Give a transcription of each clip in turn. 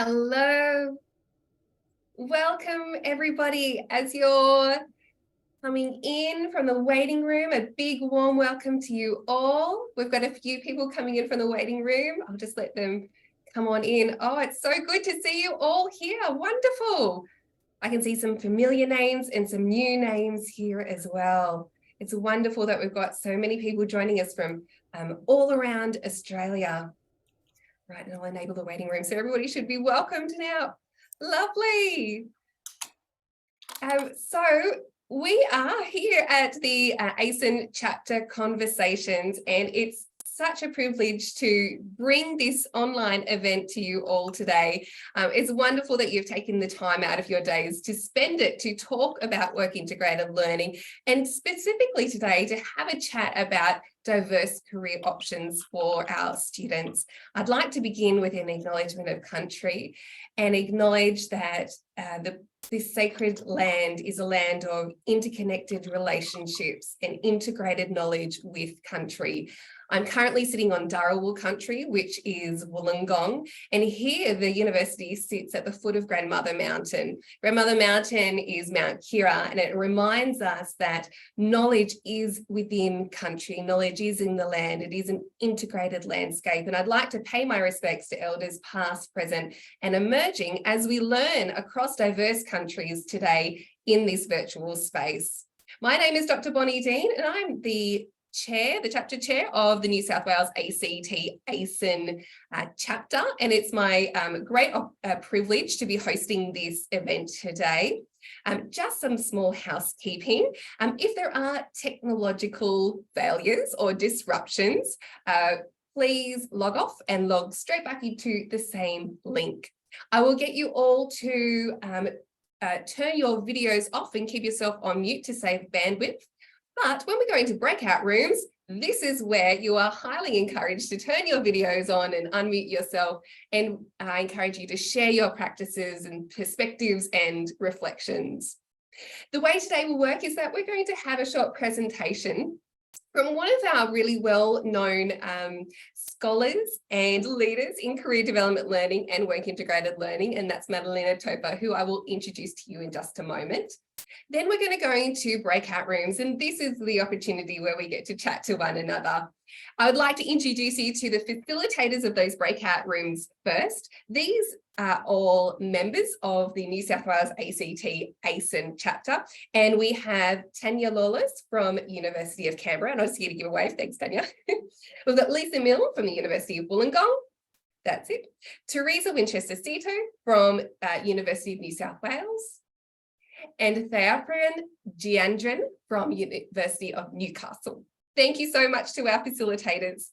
Hello, welcome everybody. As you're coming in from the waiting room, a big warm welcome to you all. We've got a few people coming in from the waiting room. I'll just let them come on in. Oh, it's so good to see you all here. Wonderful. I can see some familiar names and some new names here as well. It's wonderful that we've got so many people joining us from all around Australia. Right, and I'll enable the waiting room. So everybody should be welcomed now. Lovely. So we are here at the ASIN chapter conversations, and it's such a privilege to bring this online event to you all today. It's wonderful that you've taken the time out of your days to spend it to talk about work integrated learning, and specifically today to have a chat about diverse career options for our students. I'd like to begin with an acknowledgement of country and acknowledge that this sacred land is a land of interconnected relationships and integrated knowledge with country. I'm currently sitting on Dharawal country, which is Wollongong, and here the university sits at the foot of Grandmother Mountain. Grandmother Mountain is Mount Kira, and it reminds us that knowledge is within country, knowledge is in the land, it is an integrated landscape. And I'd like to pay my respects to elders past, present, and emerging as we learn across diverse countries today in this virtual space. My name is Dr. Bonnie Dean, and I'm the chapter chair of the New South Wales ACT ASIN chapter, and it's my great privilege to be hosting this event today. Just some small housekeeping. If there are technological failures or disruptions, please log off and log straight back into the same link. I will get you all to turn your videos off and keep yourself on mute to save bandwidth. But when we go into breakout rooms, this is where you are highly encouraged to turn your videos on and unmute yourself. And I encourage you to share your practices and perspectives and reflections. The way today will work is that we're going to have a short presentation from one of our really well-known scholars and leaders in career development learning and work integrated learning, and that's Madalena Topa, who I will introduce to you in just a moment. Then we're going to go into breakout rooms, and this is the opportunity where we get to chat to one another. I would like to introduce you to the facilitators of those breakout rooms first. These are all members of the New South Wales ACT ASIN chapter, and we have Tanya Lawless from University of Canberra, and I'll just here to give a wave. Thanks, Tanya. We've got Lisa Mill from the University of Wollongong. That's it. Teresa Winchester-Sito from University of New South Wales. And Theapran Giandran from University of Newcastle. Thank you so much to our facilitators.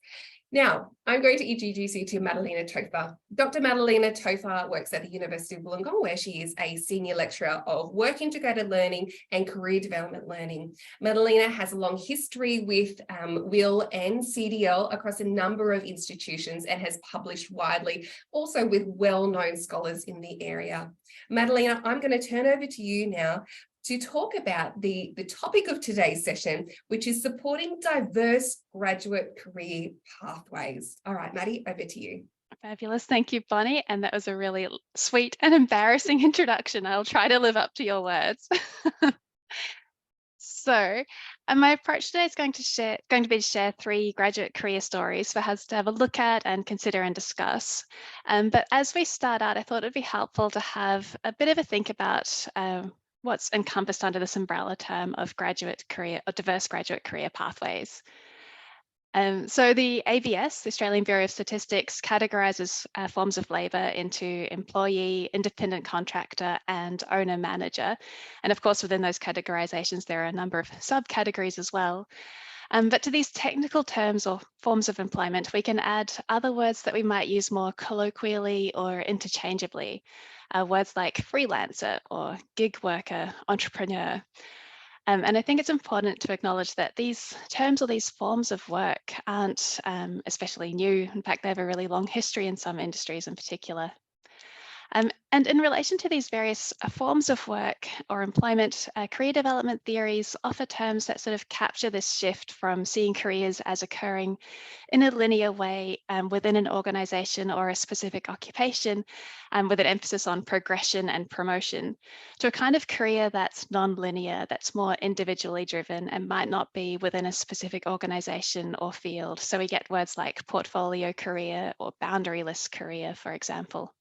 Now, I'm going to introduce you to Madalena Tofa. Dr. Madalena Tofa works at the University of Wollongong, where she is a senior lecturer of work integrated learning and career development learning. Madalena has a long history with WIL and CDL across a number of institutions and has published widely, also with well-known scholars in the area. Madalena, I'm going to turn over to you now to talk about the topic of today's session, which is supporting diverse graduate career pathways. All right, Maddie, over to you. Fabulous. Thank you, Bonnie. And that was a really sweet and embarrassing introduction. I'll try to live up to your words. So my approach today is going to be to share 3 graduate career stories for us to have a look at and consider and discuss. But as we start out, I thought it'd be helpful to have a bit of a think about what's encompassed under this umbrella term of graduate career or diverse graduate career pathways. So the ABS, the Australian Bureau of Statistics, categorises forms of labour into employee, independent contractor and owner-manager. And of course, within those categorisations, there are a number of subcategories as well. But to these technical terms or forms of employment, we can add other words that we might use more colloquially or interchangeably. Words like freelancer or gig worker, entrepreneur. And I think it's important to acknowledge that these terms or these forms of work aren't especially new. In fact, they have a really long history in some industries in particular. And in relation to these various forms of work or employment, career development theories offer terms that sort of capture this shift from seeing careers as occurring in a linear way within an organization or a specific occupation, with an emphasis on progression and promotion, to a kind of career that's non-linear, that's more individually driven and might not be within a specific organization or field. So we get words like portfolio career or boundaryless career, for example.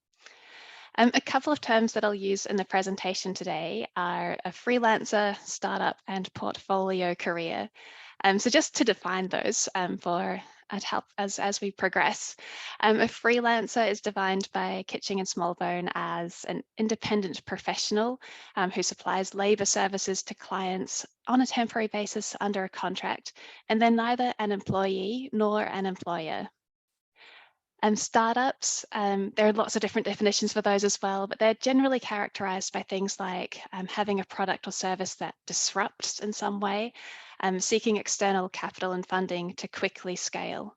A couple of terms that I'll use in the presentation today are a freelancer, startup, and portfolio career. So just to define those for to help as we progress, a freelancer is defined by Kitching and Smallbone as an independent professional who supplies labour services to clients on a temporary basis under a contract, and then neither an employee nor an employer. Startups, there are lots of different definitions for those as well, but they're generally characterized by things like having a product or service that disrupts in some way, seeking external capital and funding to quickly scale.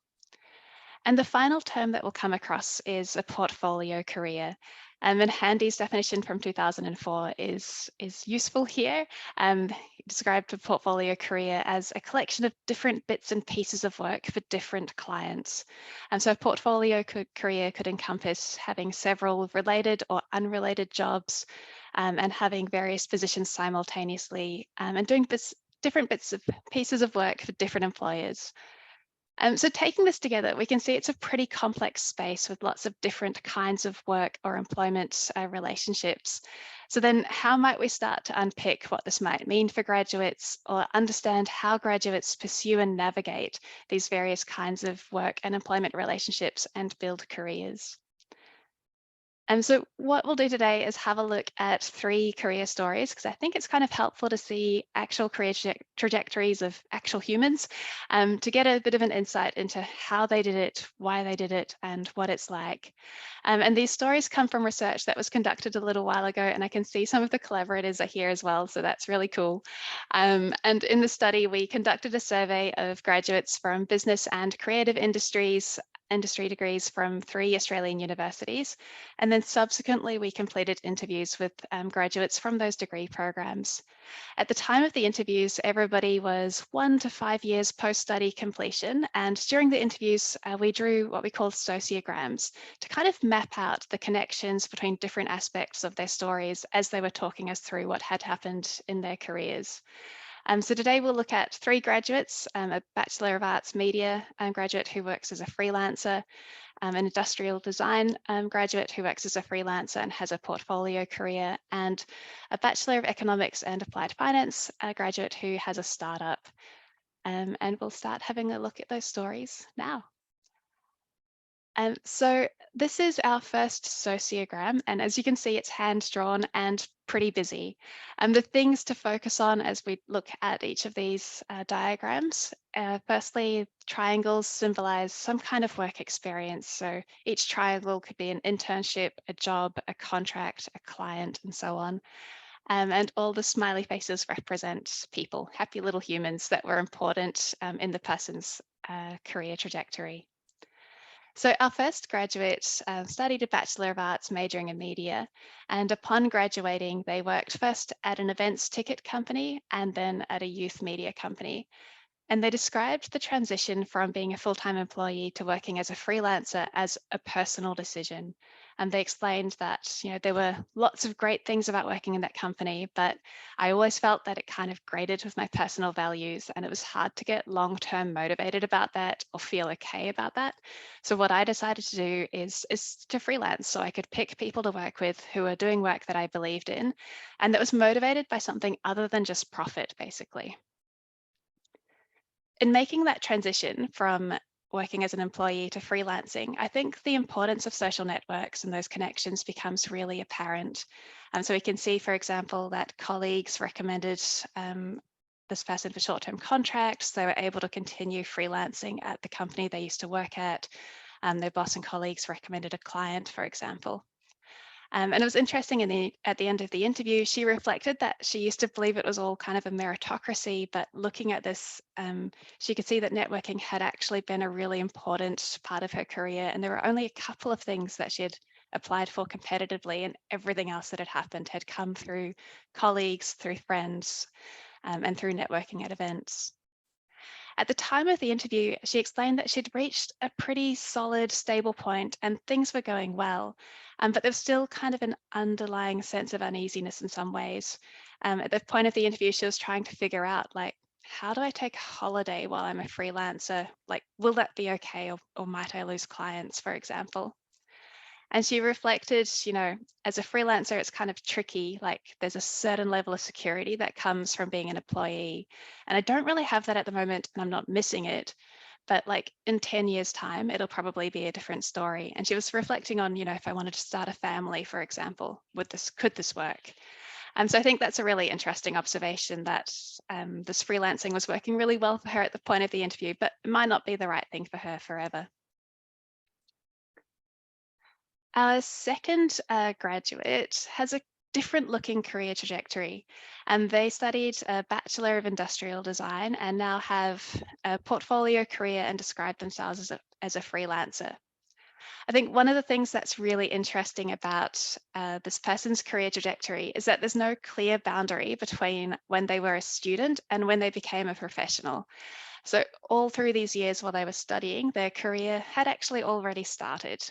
And the final term that we'll come across is a portfolio career. And Handy's definition from 2004 is useful here. He described a portfolio career as a collection of different bits and pieces of work for different clients. And so a portfolio career could encompass having several related or unrelated jobs and having various positions simultaneously and doing different bits of pieces of work for different employers. So taking this together, we can see it's a pretty complex space with lots of different kinds of work or employment relationships. So then how might we start to unpick what this might mean for graduates or understand how graduates pursue and navigate these various kinds of work and employment relationships and build careers? And so what we'll do today is have a look at 3 career stories, because I think it's kind of helpful to see actual career trajectories of actual humans, to get a bit of an insight into how they did it, why they did it, and what it's like. And these stories come from research that was conducted a little while ago, and I can see some of the collaborators are here as well, so that's really cool. And in the study, we conducted a survey of graduates from business and creative industry degrees from 3 Australian universities. And then subsequently, we completed interviews with graduates from those degree programs. At the time of the interviews, everybody was 1 to 5 years post-study completion. And during the interviews, we drew what we call sociograms to kind of map out the connections between different aspects of their stories as they were talking us through what had happened in their careers. So today we'll look at 3 graduates, a Bachelor of Arts Media graduate who works as a freelancer, an industrial design graduate who works as a freelancer and has a portfolio career, and a Bachelor of Economics and Applied Finance graduate who has a startup. And we'll start having a look at those stories now. So this is our first sociogram, and as you can see, it's hand-drawn and pretty busy. The things to focus on as we look at each of these diagrams, firstly, triangles symbolize some kind of work experience. So each triangle could be an internship, a job, a contract, a client, and so on. And all the smiley faces represent people, happy little humans that were important in the person's career trajectory. So our first graduate studied a Bachelor of Arts majoring in media, and upon graduating, they worked first at an events ticket company and then at a youth media company. And they described the transition from being a full-time employee to working as a freelancer as a personal decision. And they explained that, there were lots of great things about working in that company, but I always felt that it kind of grated with my personal values, and it was hard to get long-term motivated about that or feel okay about that. So what I decided to do is to freelance so I could pick people to work with who are doing work that I believed in and that was motivated by something other than just profit, basically. In making that transition from working as an employee to freelancing, I think the importance of social networks and those connections becomes really apparent. So we can see, for example, that colleagues recommended this person for short-term contracts. They were able to continue freelancing at the company they used to work at. Their boss and colleagues recommended a client, for example. And it was interesting at the end of the interview, she reflected that she used to believe it was all kind of a meritocracy, but looking at this, she could see that networking had actually been a really important part of her career. And there were only a couple of things that she had applied for competitively, and everything else that had happened had come through colleagues, through friends, and through networking at events. At the time of the interview, she explained that she'd reached a pretty solid, stable point and things were going well, but there was still kind of an underlying sense of uneasiness in some ways. At the point of the interview, she was trying to figure out, like, how do I take a holiday while I'm a freelancer? Like, will that be okay, or might I lose clients, for example? And she reflected, as a freelancer, it's kind of tricky. Like, there's a certain level of security that comes from being an employee. And I don't really have that at the moment, and I'm not missing it. But like in 10 years' time, it'll probably be a different story. And she was reflecting on, if I wanted to start a family, for example, could this work? And so I think that's a really interesting observation, that this freelancing was working really well for her at the point of the interview, but it might not be the right thing for her forever. Our second graduate has a different looking career trajectory, and they studied a Bachelor of Industrial Design and now have a portfolio career and describe themselves as a freelancer. I think one of the things that's really interesting about this person's career trajectory is that there's no clear boundary between when they were a student and when they became a professional. So all through these years while they were studying, their career had actually already started.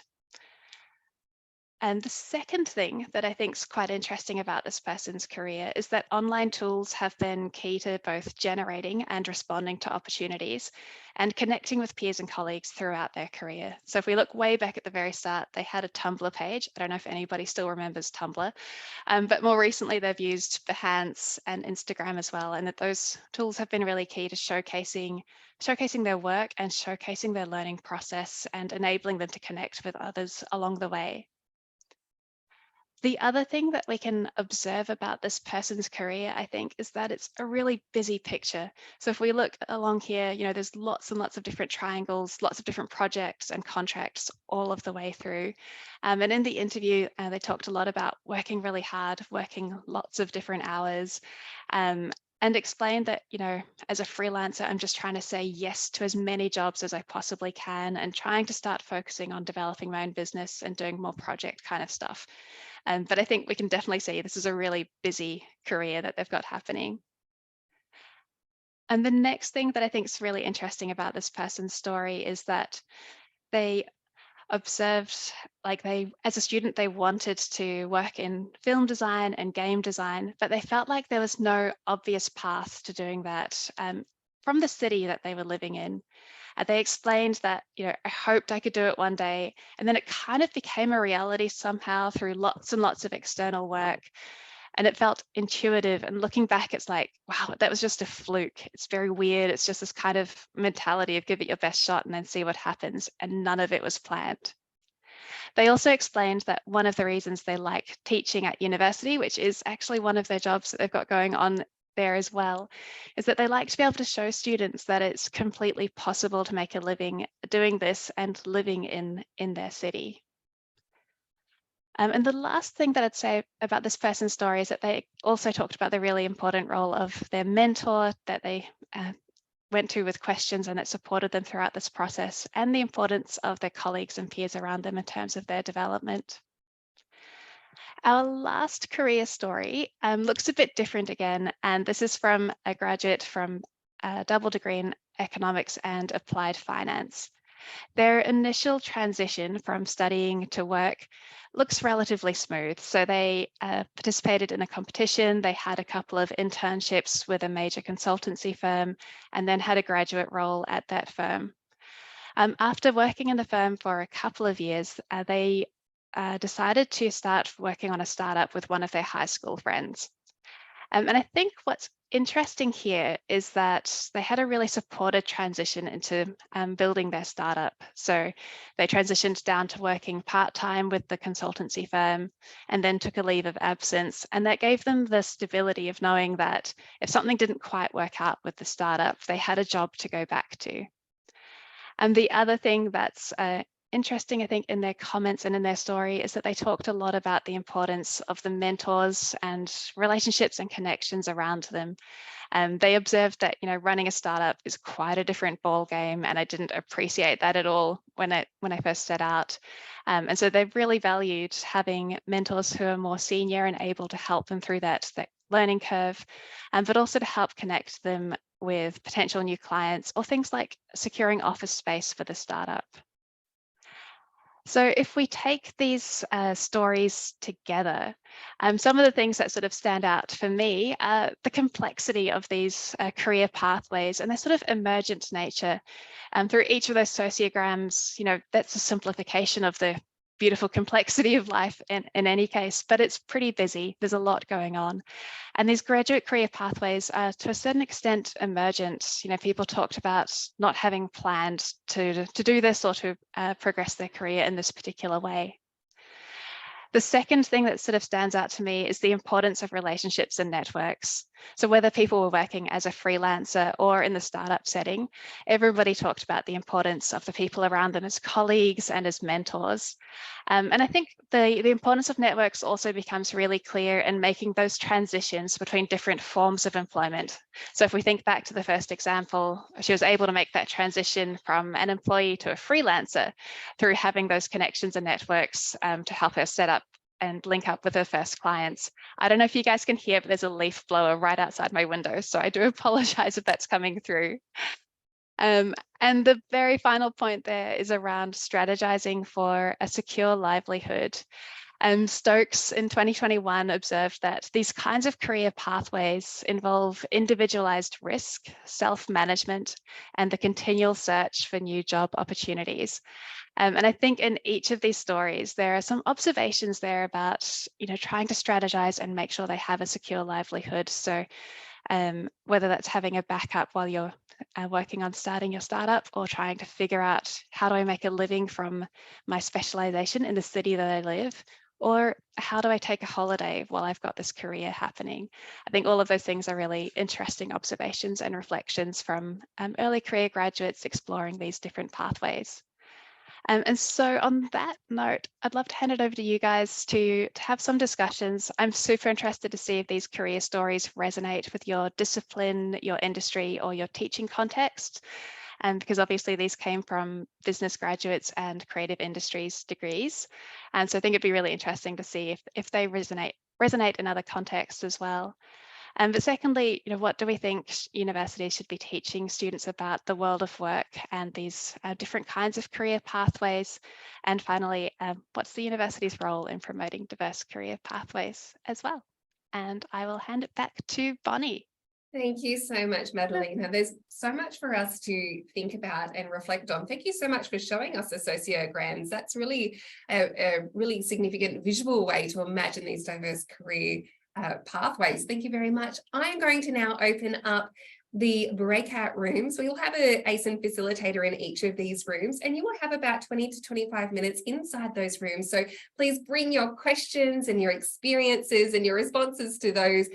And the second thing that I think is quite interesting about this person's career is that online tools have been key to both generating and responding to opportunities and connecting with peers and colleagues throughout their career. So if we look way back at the very start, they had a Tumblr page. I don't know if anybody still remembers Tumblr, but more recently they've used Behance and Instagram as well. And that those tools have been really key to showcasing their work and showcasing their learning process and enabling them to connect with others along the way. The other thing that we can observe about this person's career, I think, is that it's a really busy picture. So if we look along here, there's lots and lots of different triangles, lots of different projects and contracts all of the way through. And in the interview, they talked a lot about working really hard, working lots of different hours, and explained that, as a freelancer, I'm just trying to say yes to as many jobs as I possibly can and trying to start focusing on developing my own business and doing more project kind of stuff. But I think we can definitely see this is a really busy career that they've got happening. And the next thing that I think is really interesting about this person's story is that they observed, like, as a student, they wanted to work in film design and game design, but they felt like there was no obvious path to doing that from the city that they were living in. They explained that, I hoped I could do it one day. And then it kind of became a reality somehow through lots and lots of external work. And it felt intuitive. And looking back, it's like, wow, that was just a fluke. It's very weird. It's just this kind of mentality of give it your best shot and then see what happens. And none of it was planned. They also explained that one of the reasons they like teaching at university, which is actually one of their jobs that they've got going on there as well, is that they like to be able to show students that it's completely possible to make a living doing this and living in their city. And the last thing that I'd say about this person's story is that they also talked about the really important role of their mentor that they went to with questions and that supported them throughout this process, and the importance of their colleagues and peers around them in terms of their development. Our last career story looks a bit different again, and this is from a graduate from a double degree in economics and applied finance. Their initial transition from studying to work looks relatively smooth. So they participated in a competition, they had a couple of internships with a major consultancy firm, and then had a graduate role at that firm. After working in the firm for a couple of years, they decided to start working on a startup with one of their high school friends. And I think what's interesting here is that they had a really supported transition into building their startup. So they transitioned down to working part-time with the consultancy firm and then took a leave of absence. And that gave them the stability of knowing that if something didn't quite work out with the startup, they had a job to go back to. And the other thing that's interesting, I think, in their comments and in their story is that they talked a lot about the importance of the mentors and relationships and connections around them. They observed that, running a startup is quite a different ball game, and I didn't appreciate that at all when I first set out. And so they've really valued having mentors who are more senior and able to help them through that learning curve, but also to help connect them with potential new clients or things like securing office space for the startup. So if we take these stories together, some of the things that sort of stand out for me are the complexity of these career pathways and their sort of emergent nature. Through each of those sociograms, that's a simplification of the beautiful complexity of life in any case, but it's pretty busy. There's a lot going on. And these graduate career pathways are to a certain extent emergent. People talked about not having planned to do this or to progress their career in this particular way. The second thing that sort of stands out to me is the importance of relationships and networks. So whether people were working as a freelancer or in the startup setting, everybody talked about the importance of the people around them as colleagues and as mentors. And I think the importance of networks also becomes really clear in making those transitions between different forms of employment. So if we think back to the first example, she was able to make that transition from an employee to a freelancer through having those connections and networks to help her set up and link up with her first clients. I don't know if you guys can hear, but there's a leaf blower right outside my window, so I do apologize if that's coming through. And the very final point there is around strategizing for a secure livelihood. Stokes in 2021 observed that these kinds of career pathways involve individualized risk, self-management, and the continual search for new job opportunities. And I think in each of these stories, there are some observations there about, trying to strategize and make sure they have a secure livelihood. So whether that's having a backup while you're working on starting your startup or trying to figure out how do I make a living from my specialization in the city that I live, or how do I take a holiday while I've got this career happening? I think all of those things are really interesting observations and reflections from early career graduates exploring these different pathways. And so on that note, I'd love to hand it over to you guys to have some discussions. I'm super interested to see if these career stories resonate with your discipline, your industry, or your teaching context. And because obviously these came from business graduates and creative industries degrees. And so I think it'd be really interesting to see if they resonate in other contexts as well. But secondly, what do we think universities should be teaching students about the world of work and these different kinds of career pathways? And finally, what's the university's role in promoting diverse career pathways as well? And I will hand it back to Bonnie. Thank you so much, Madalena. There's so much for us to think about and reflect on. Thank you so much for showing us the sociograms. That's really a really significant visual way to imagine these diverse career pathways. Thank you very much. I'm going to now open up the breakout rooms. We will have an ASIN facilitator in each of these rooms, and you will have about 20 to 25 minutes inside those rooms. So please bring your questions and your experiences and your responses to those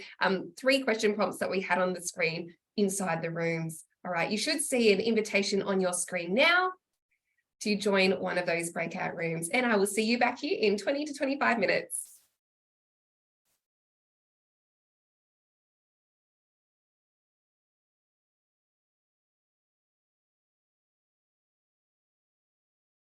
3 question prompts that we had on the screen inside the rooms. All right, you should see an invitation on your screen now to join one of those breakout rooms, and I will see you back here in 20 to 25 minutes.